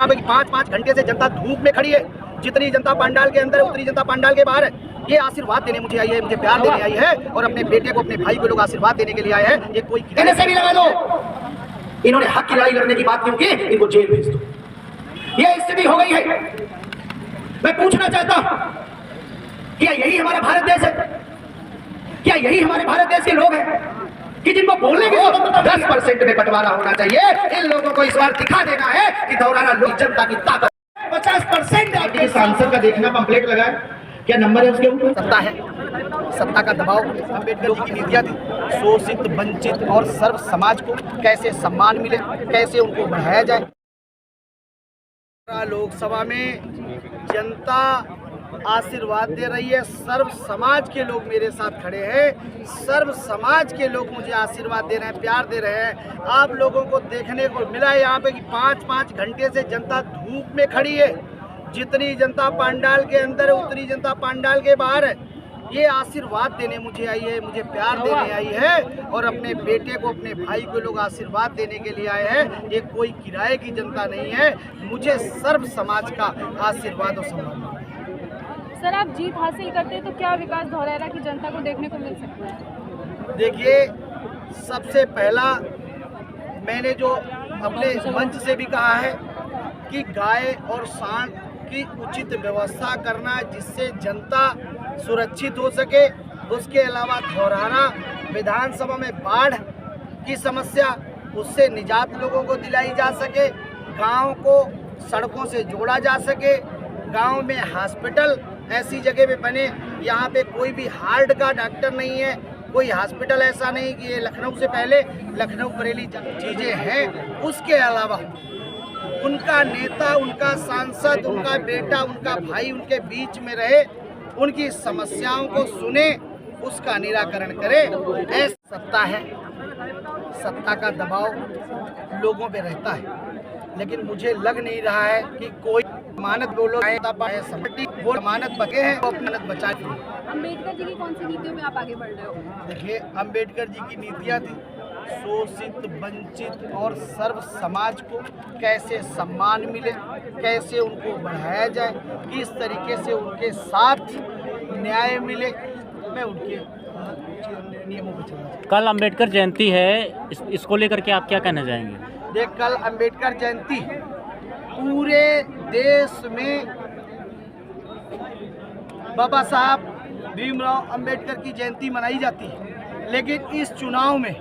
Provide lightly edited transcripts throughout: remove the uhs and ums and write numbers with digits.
यहाँ पे 5-5 घंटे से जनता धूप में खड़ी है। जितनी जनता पंडाल के अंदर है उतनी जनता पंडाल के बाहर है। ये आशीर्वाद देने मुझे आई है, मुझे प्यार देने आई है और अपने बेटे को, अपने भाई को लोग आशीर्वाद देने के लिए आए हैं। ये कोई कहने से भी लगा दो, इन्होंने हक की लड़ाई लड़ने की बात क्यों की, इनको जेल भेज दो। ये स्थिति हो गई है। मैं पूछना चाहता हूं, क्या यही हमारा भारत देश है? क्या यही हमारे भारत देश के लोग हैं कि जिनको बोलने की स्वतंत्रता 10% में बंटवारा होना चाहिए? इन लोगों को इस बार दिखा देना है कि दौराना लोक जनता की ताकत 50%। आपके सांसद का देखना पंपलेट लगा है, क्या नंबर है उसके ऊपर? सत्ता है, सत्ता का दबाव। अम्बेडकर की नीतियां थी, शोषित, वंचित और सर्व समाज को कैसे सम्मान मिले, कैसे उनको बढ़ाया जाए। लोकसभा में जनता आशीर्वाद दे रही है, सर्व समाज के लोग मेरे साथ खड़े हैं, सर्व समाज के लोग मुझे आशीर्वाद दे रहे हैं, प्यार दे रहे हैं। आप लोगों को देखने को मिला है यहाँ पे कि 5-5 घंटे से जनता धूप में खड़ी है। जितनी जनता पंडाल के अंदर है उतनी जनता पंडाल के बाहर है। ये आशीर्वाद देने मुझे आई है, मुझे प्यार देने आई है और अपने बेटे को, अपने भाई को लोग आशीर्वाद देने के लिए आए हैं। ये कोई किराए की जनता नहीं है, मुझे सर्व समाज का आशीर्वाद और सम्मान। सर, आप जीत हासिल करते हैं तो क्या विकास धौरहरा की जनता को देखने को मिल सकता है? देखिए, सबसे पहला मैंने जो अपने मंच से भी कहा है कि गाय और सांड की उचित व्यवस्था करना जिससे जनता सुरक्षित हो सके। उसके अलावा धौरहरा विधानसभा में बाढ़ की समस्या, उससे निजात लोगों को दिलाई जा सके, गांव को सड़कों से जोड़ा जा सके, गांव में हॉस्पिटल ऐसी जगह पे बने। यहाँ पे कोई भी हार्ट का डॉक्टर नहीं है, कोई हॉस्पिटल ऐसा नहीं कि ये लखनऊ से पहले लखनऊ बरेली चीज़ें हैं। उसके अलावा उनका नेता, उनका सांसद, उनका बेटा, उनका भाई उनके बीच में रहे, उनकी समस्याओं को सुने, उसका निराकरण करे। ऐसा सत्ता है, सत्ता का दबाव लोगों पे रहता है, लेकिन मुझे लग नहीं रहा है कि कोई मानत बोलो वो मानत बके हैं, वो अपनी बचा दी। अम्बेडकर जी की कौन सी नीतियों में आप आगे बढ़ रहे हो? देखिए, अम्बेडकर जी की नीतियाँ थी, शोषित, वंचित और सर्व समाज को कैसे सम्मान मिले, कैसे उनको बढ़ाया जाए, किस तरीके से उनके साथ न्याय मिले। मैं उनके नियमों पर चलना। कल अम्बेडकर जयंती है, इसको लेकर के आप क्या कहना चाहेंगे? देख, कल अम्बेडकर जयंती पूरे देश में बाबा साहब भीमराव अम्बेडकर की जयंती मनाई जाती है, लेकिन इस चुनाव में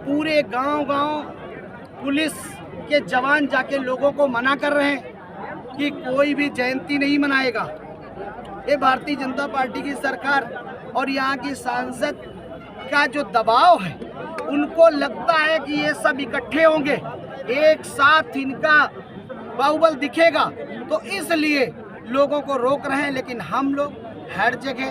पूरे गांव-गांव पुलिस के जवान जाके लोगों को मना कर रहे हैं कि कोई भी जयंती नहीं मनाएगा। ये भारतीय जनता पार्टी की सरकार और यहाँ की सांसद का जो दबाव है, उनको लगता है कि ये सब इकट्ठे होंगे, एक साथ इनका बाहुबल दिखेगा, तो इसलिए लोगों को रोक रहे हैं। लेकिन हम लोग हर जगह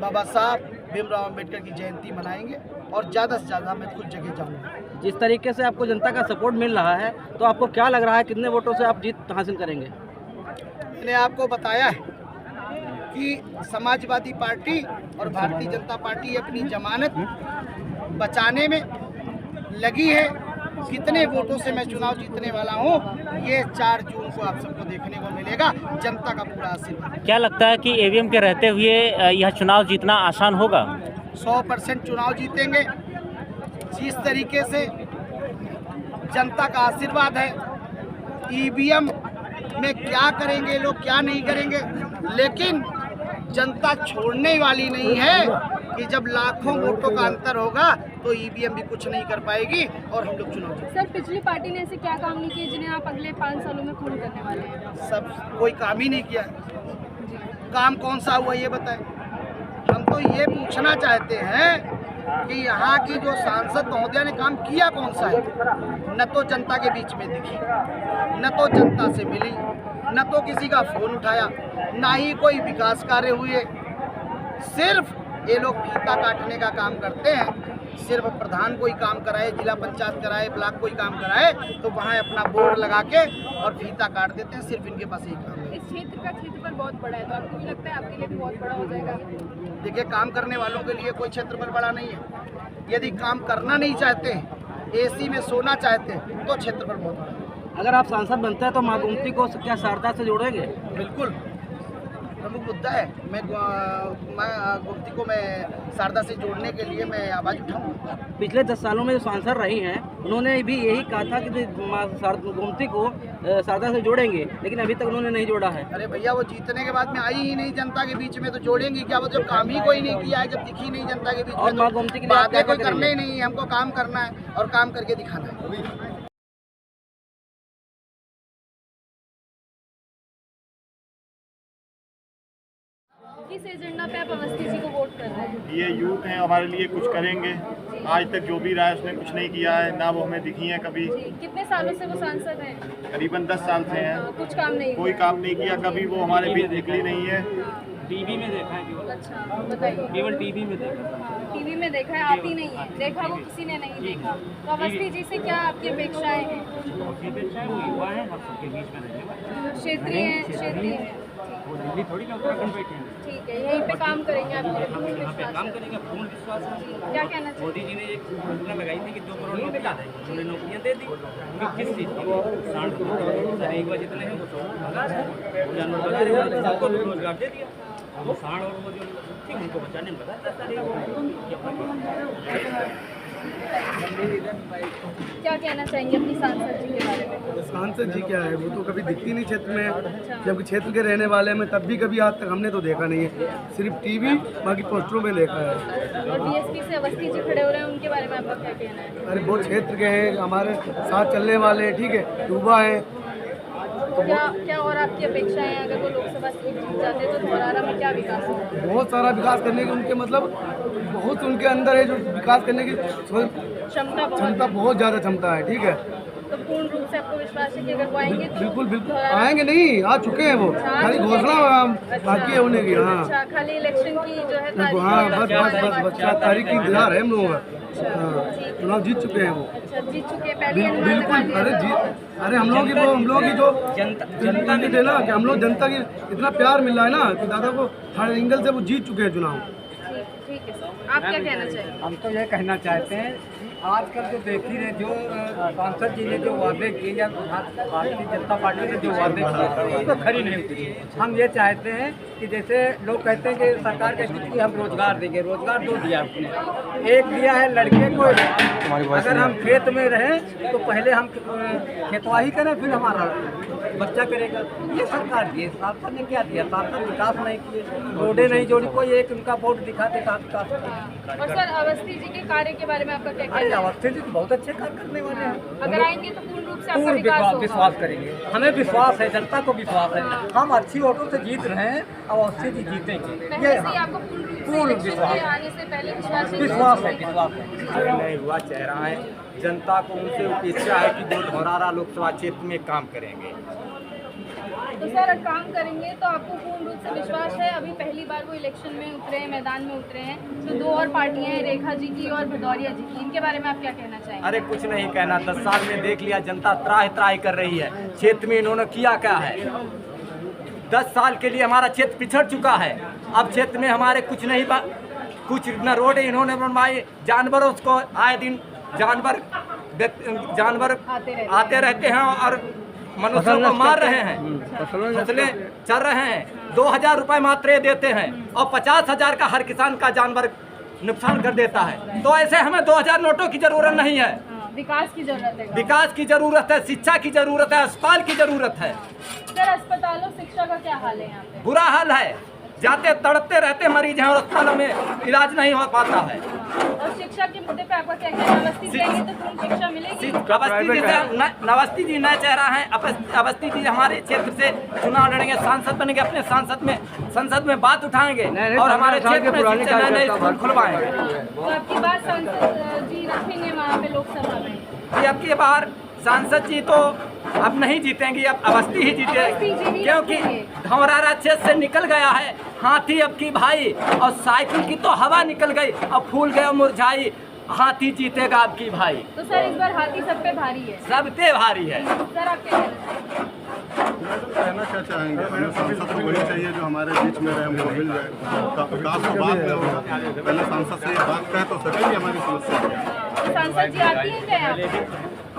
बाबा साहब भीमराव अम्बेडकर की जयंती मनाएंगे और ज़्यादा से ज़्यादा मैं कुछ जगह जाऊँगा। जिस तरीके से आपको जनता का सपोर्ट मिल रहा है, तो आपको क्या लग रहा है कितने वोटों से आप जीत हासिल करेंगे? मैंने आपको बताया है कि समाजवादी पार्टी और भारतीय जनता पार्टी अपनी जमानत बचाने में लगी है। कितने वोटों से मैं चुनाव जीतने वाला हूँ, ये 4 जून को आप सबको देखने को मिलेगा। जनता का पूरा आशीर्वाद। क्या लगता है कि ईवीएम के रहते हुए यह चुनाव जीतना आसान होगा? 100% चुनाव जीतेंगे। जिस तरीके से जनता का आशीर्वाद है, ईवीएम में क्या करेंगे लोग, क्या नहीं करेंगे, लेकिन जनता छोड़ने वाली नहीं है कि जब लाखों वोटों का अंतर होगा तो ईवीएम भी कुछ नहीं कर पाएगी और हम लोग चुनाव जीतेंगे। सर, पिछली पार्टी ने ऐसे क्या काम नहीं किए जिन्हें आप अगले 5 सालों में पूर्ण करने वाले हैं? सब कोई काम ही नहीं किया। काम कौन सा हुआ ये बताएं। हम तो ये पूछना चाहते हैं कि यहाँ की जो सांसद महोदया ने काम किया कौन सा है? न तो जनता के बीच में दिखी, न तो जनता से मिली, न तो किसी का फोन उठाया, ना ही कोई विकास कार्य हुए। सिर्फ ये लोग फीता काटने का काम करते हैं। सिर्फ प्रधान कोई काम कराए, जिला पंचायत कराए, ब्लॉक कोई काम कराए, तो वहाँ अपना बोर्ड लगा के और फीता काट देते हैं। सिर्फ इनके पास यही काम है। इस क्षेत्र का क्षेत्रफल बहुत बड़ा है, तो आपको भी लगता है आपके लिए भी बहुत बड़ा हो जाएगा? देखिए, काम करने वालों के लिए कोई क्षेत्रफल बड़ा नहीं है। यदि काम करना नहीं चाहते, एसी में सोना चाहते हैं, तो क्षेत्रफल बहुत बड़ा है। अगर आप सांसद बनते हैं तो माँ गोमती को क्या शारदा से जोड़ेंगे? बिल्कुल प्रमुख मुद्दा है। मैं गोमती को मैं शारदा से जोड़ने के लिए मैं आवाज़ उठाऊंगा। पिछले 10 सालों में जो सांसद रही हैं उन्होंने भी यही कहा था कि माँ गोमती को शारदा से जोड़ेंगे, लेकिन अभी तक उन्होंने नहीं जोड़ा है। अरे भैया वो जीतने के बाद में आई ही नहीं जनता के बीच में, तो जोड़ेंगी क्या? वो जब काम ही कोई नहीं किया है, जब दिखी नहीं जनता के बीच और में, माँ तो गोमती के लिए आप बातें क्या कोई करेंगे? करना ही नहीं है। हमको काम करना है और काम करके दिखाना है। किस एजेंडा पे आप अवस्थी जी को वोट कर रहे हैं? ये यूथ हैं, हमारे लिए कुछ करेंगे। आज तक जो भी रहा है उसने कुछ नहीं किया है, ना वो हमें दिखी हैं कभी। जी, कितने सालों से वो सांसद हैं? करीबन 10 साल से हैं, कुछ काम नहीं कोई काम नहीं किया कभी, वो हमारे बीच निकली नहीं है। टीवी में देखा है केवल। अच्छा बताइए। केवल टीवी में देखा। टीवी में देखा है, आप ही नहीं है देखा, वो किसी ने नहीं देखा। तो अवस्थी जी से क्या आपकी अपेक्षाएं हैं? वो युवा है, हम सबके बीच में रहने वाले। क्षेत्रीय हैं, क्षेत्रीय हैं। वो दिल्ली थोड़ी ना उत्तराखंड बैठे हैं। ठीक है, यहीं पे काम करेंगे आप? हम यहाँ पे काम करेंगे, पूर्ण विश्वास है। क्या कहना चाहिए? मोदी जी ने एक योजना लगाई थी कि 2 करोड़ नौकरियाँ देंगे, उन्होंने नौकरियाँ दे दी। किस चीज़ की? 60 एक बजे जितने हैं वो 100 हजार है, वो जानवर बना रहे हैं, सबको रोजगार दे दिया। वो 60 और वो जो ठीक उनको बचाने में लगा 10 क्या कहना चाहेंगे अपनी सांसद जी के बारे में? सांसद जी क्या है, वो तो कभी दिखती नहीं क्षेत्र में, जबकि क्षेत्र के रहने वाले में तब भी कभी आज तक हमने तो देखा नहीं है, सिर्फ टीवी बाकी पोस्टरों में देखा है। और बीएसपी से अवस्थी जी खड़े हो रहे हैं, उनके बारे में आपका क्या कहना है? अरे बहुत क्षेत्र के हैं, हमारे साथ चलने वाले, ठीक है, युवा हैं। क्या और आपकी अपेक्षाएं हैं? अगर वो लोकसभा सीट जीत जाते तो धौरारा में क्या विकास होगा? बहुत सारा विकास करने की उनके मतलब बहुत उनके अंदर है, जो विकास करने की क्षमता बहुत ज़्यादा क्षमता है, ठीक है। तो पूर्ण रूप से आपको विश्वास है कि अगर वो आएंगे तो बिल्कुल बिल्कुल धौरारा- आएंगे, नहीं आ चुके हैं वो, खाली घोषणा बाकी है होने की। हाँ अच्छा, खाली इलेक्शन की जो है तारीख हाँ, है, बस 4 तारीख की इंतजार है हम लोगों का। हाँ, चुनाव जीत चुके हैं वो। अच्छा, जीत चुके हैं, पहले अनुमान लगा बिल्कुल। लिया। अरे हम लोगों की जो जनता की थे ना, कि हम लोग जनता की इतना प्यार मिल रहा है ना कि दादा को हर एंगल से वो जीत चुके हैं चुनाव। ठीक है सर, आप क्या कहना चाहिए? हम तो ये कहना चाहते हैं, आजकल जो देख ही रहे, जो सांसद जी ने जो वादे किए या भारतीय जनता पार्टी ने जो वादे किए वो तो खरी नहीं उतरी। हम ये चाहते हैं कि जैसे लोग कहते हैं कि सरकार के स्थिति हम रोजगार देंगे, रोजगार दो दिया उसने। एक दिया है लड़के को, अगर हम खेत में रहें तो पहले हम खेतवाही करें, फिर हमारा बच्चा करेगा। ये सरकार दिए, सांसद ने क्या दिया? सांसद विकास नहीं किए, रोडें नहीं जोड़ी, कोई एक उनका वोट दिखाते कहाँ विकास। और सर अवस्थी जी के कार्य के बारे में आपका क्या कहना है? अवस्थी जी तो बहुत अच्छे कार्य करने वाले हैं। अगर आएंगे तो पूर्ण रूप से आपका पूर्ण विकास विश्वास होगा। करेंगे, हमें विश्वास है, जनता को विश्वास है। हम अच्छी वोटों से जीत रहे हैं, अवस्थी जी जीतेंगे, पहले ये से ही आपको पूर्ण रूप से पूर्ण इलेक्शन विश्वास के आने से पहले विश्वास है? विश्वास है, विश्वास है। नए युवा चेहरा है, जनता को उनसे अपेक्षा है कि जो धौरारा लोकसभा क्षेत्र में काम करेंगे। तो सर काम करेंगे तो आपको पूर्ण रूप से विश्वास है? अभी पहली बार वो इलेक्शन में उतरे हैं, मैदान में उतरे हैं, तो 2 और पार्टियां हैं, रेखा जी की और भदौरिया जी की, इनके बारे में आप क्या कहना चाहेंगे? अरे कुछ नहीं कहना, 10 साल में देख लिया, जनता त्राहि त्राहि कर रही है। क्षेत्र में इन्होंने किया क्या है? 10 साल के लिए हमारा क्षेत्र पिछड़ चुका है। अब क्षेत्र में हमारे कुछ नहीं, कुछ न रोड इन्होंने बनवाई, जानवरों को आए दिन जानवर आते रहते हैं और मनुष्यों को मार रहे हैं, फसलें चल रहे हैं। 2000 रुपये मात्र देते हैं और 50,000 का हर किसान का जानवर नुकसान कर देता है। तो ऐसे हमें 2000 नोटों की जरूरत नहीं है, विकास की जरूरत है। विकास की जरूरत है, शिक्षा की जरूरत है, अस्पताल की जरूरत है। सर अस्पतालों शिक्षा का क्या हाल है यहाँ पे? बुरा हाल है, जाते तड़पते रहते मरीज हैं और अस्पतालों में इलाज नहीं हो पाता है। और शिक्षा के मुद्दे पे आपका क्या कहना है? अवस्थी जाएंगे तो पूर्ण शिक्षा मिलेगी? अवस्थी जी नया चेहरा है, अवस्थी जी हमारे क्षेत्र से चुनाव लड़ेंगे, सांसद बनेंगे, अपने संसद में बात उठाएंगे और हमारे क्षेत्र में नए स्कूल खुलवाएंगे। तो आपकी बात सांसद जी रखेंगे वहाँ पे लोकसभा में? जी अब की बार सांसद जी तो अब नहीं जीतेंगी, अब अवस्थी ही जीते, क्योंकि धौरारा क्षेत्र से निकल गया है हाथी अब की भाई, और साइकिल की तो हवा निकल गई, अब फूल गया मुरझाई, हाथी जीतेगा अब की भाई। तो सर इस बार हाथी सब पे भारी है? सब पे भारी है। सर आप क्या कहना क्या चाहेंगे? हमें सांसद तो वही चाहिए जो हमारे बीच में रहे, हमको मिल जाए। विकास तो बाद में होगा, पहले सांसद से ये बात कहे तो सकेगी हमारी समस्या। सांसद जी आती है क्या यहाँ पे?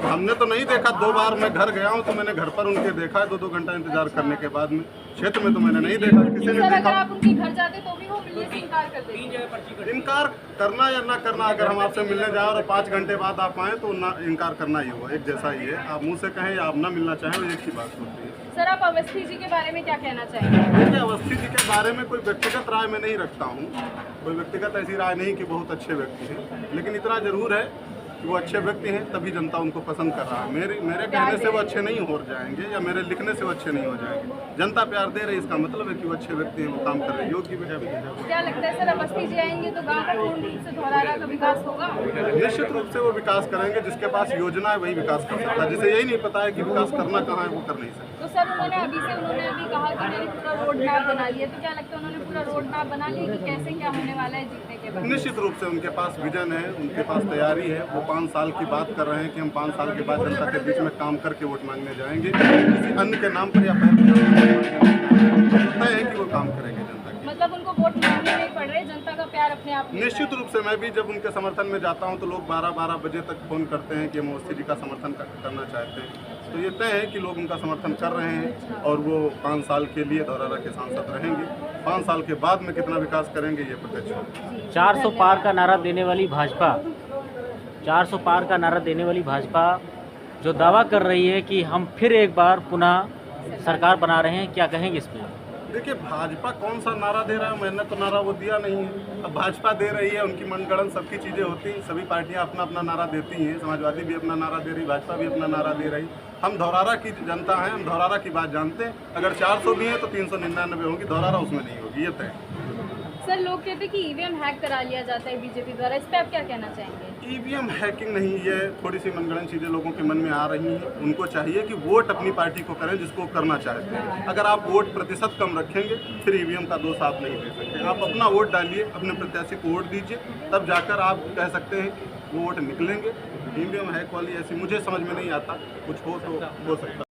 अब हमने तो नहीं देखा, 2 बार मैं घर गया हूँ तो मैंने घर पर उनके देखा है 2-2 घंटा इंतजार करने के बाद में। क्षेत्र में तो मैंने नहीं देखा, किसी ने सर अगर देखा। आप उनके घर जाते तो भी वो मिलने से इनकार कर देते? इनकार करना या ना करना, अगर हम आपसे मिलने जाए और 5 घंटे बाद आप आएँ तो ना इनकार करना ही होगा, एक जैसा ही है। आप मुँह से कहें या आप ना मिलना चाहें, वो एक ही बात होती है। सर आप अवस्थी जी के बारे में क्या कहना चाहेंगे? देखिए, अवस्थी जी के बारे में कोई व्यक्तिगत राय मैं नहीं रखता हूँ, कोई व्यक्तिगत ऐसी राय नहीं कि बहुत अच्छे व्यक्ति हैं, लेकिन इतना जरूर है कि वो अच्छे व्यक्ति हैं, तभी जनता उनको पसंद कर रहा है। मेरे कहने से वो अच्छे नहीं हो जाएंगे या मेरे लिखने से वो अच्छे नहीं हो जाएंगे। जनता प्यार दे रही है, इसका मतलब है कि वो अच्छे व्यक्ति हैं, वो काम कर रहे हैं, योग्य भी है। क्या लगता है सर अवस्थी जी आएंगे तो गाँव का पूर्ण रूप से धौरारा का विकास होगा? निश्चित रूप से वो विकास करेंगे, जिसके पास योजना है वही विकास कर सकता है। जिसे यही नहीं पता है कि विकास करना कहाँ है, वो कर नहीं सकता। तो सर उन्होंने अभी कहा कि मैंने पूरा रोड मैप बना लिया, तो क्या लगता है उन्होंने पूरा रोड मैप बना लिया कि कैसे क्या होने वाला है जीतने के बाद? निश्चित रूप से उनके पास विजन है, उनके पास तैयारी है। वो 5 साल की बात कर रहे हैं कि हम 5 साल के बाद जनता के बीच में काम करके वोट मांगने जाएंगे, किसी अन्य के नाम पर या तय है कि वो काम करेंगे जनता के। मतलब उनको वोट मांगने नहीं पड़ रहे, जनता का प्यार अपने आप में। निश्चित रूप से मैं भी जब उनके समर्थन में जाता हूं तो लोग 12-12 बजे तक फ़ोन करते हैं कि हम अवस्थी जी का समर्थन करना चाहते हैं। तो ये तय है कि लोग उनका समर्थन कर रहे हैं और वो 5 साल के लिए धौरारा के सांसद रहेंगे। 5 साल के बाद में कितना विकास करेंगे ये प्रत्यक्ष है। 400 पार का नारा देने वाली भाजपा, 400 पार का नारा देने वाली भाजपा जो दावा कर रही है कि हम फिर एक बार पुनः सरकार बना रहे हैं, क्या कहेंगे इस पर? देखिए, भाजपा कौन सा नारा दे रहा है, मैंने तो नारा वो दिया नहीं है। अब भाजपा दे रही है, उनकी मनगढ़ंत सबकी चीज़ें होती हैं, सभी पार्टियां अपना अपना नारा देती हैं। समाजवादी भी अपना नारा दे रही, भाजपा भी अपना नारा दे रही। हम धौरारा की जनता हैं, हम धौरारा की बात जानते हैं। अगर 400 भी हैं तो 399 होगी, धौरारा उसमें नहीं होगी, ये तय। सर लोग कहते हैं कि ईवीएम हैक करा लिया जाता है बीजेपी द्वारा, इस पर आप क्या कहना चाहेंगे? ईवीएम हैकिंग नहीं, ये थोड़ी सी मनगढ़ंत चीज़ें लोगों के मन में आ रही हैं। उनको चाहिए कि वोट अपनी पार्टी को करें जिसको करना चाहते हैं। अगर आप वोट प्रतिशत कम रखेंगे फिर ईवीएम का दोष आप नहीं दे सकते। आप अपना वोट डालिए, अपने प्रत्याशी को वोट दीजिए, तब जाकर आप कह सकते हैं वो वोट निकलेंगे। ईवीएम हैक वाली ऐसी मुझे समझ में नहीं आता, कुछ हो तो हो सकता है।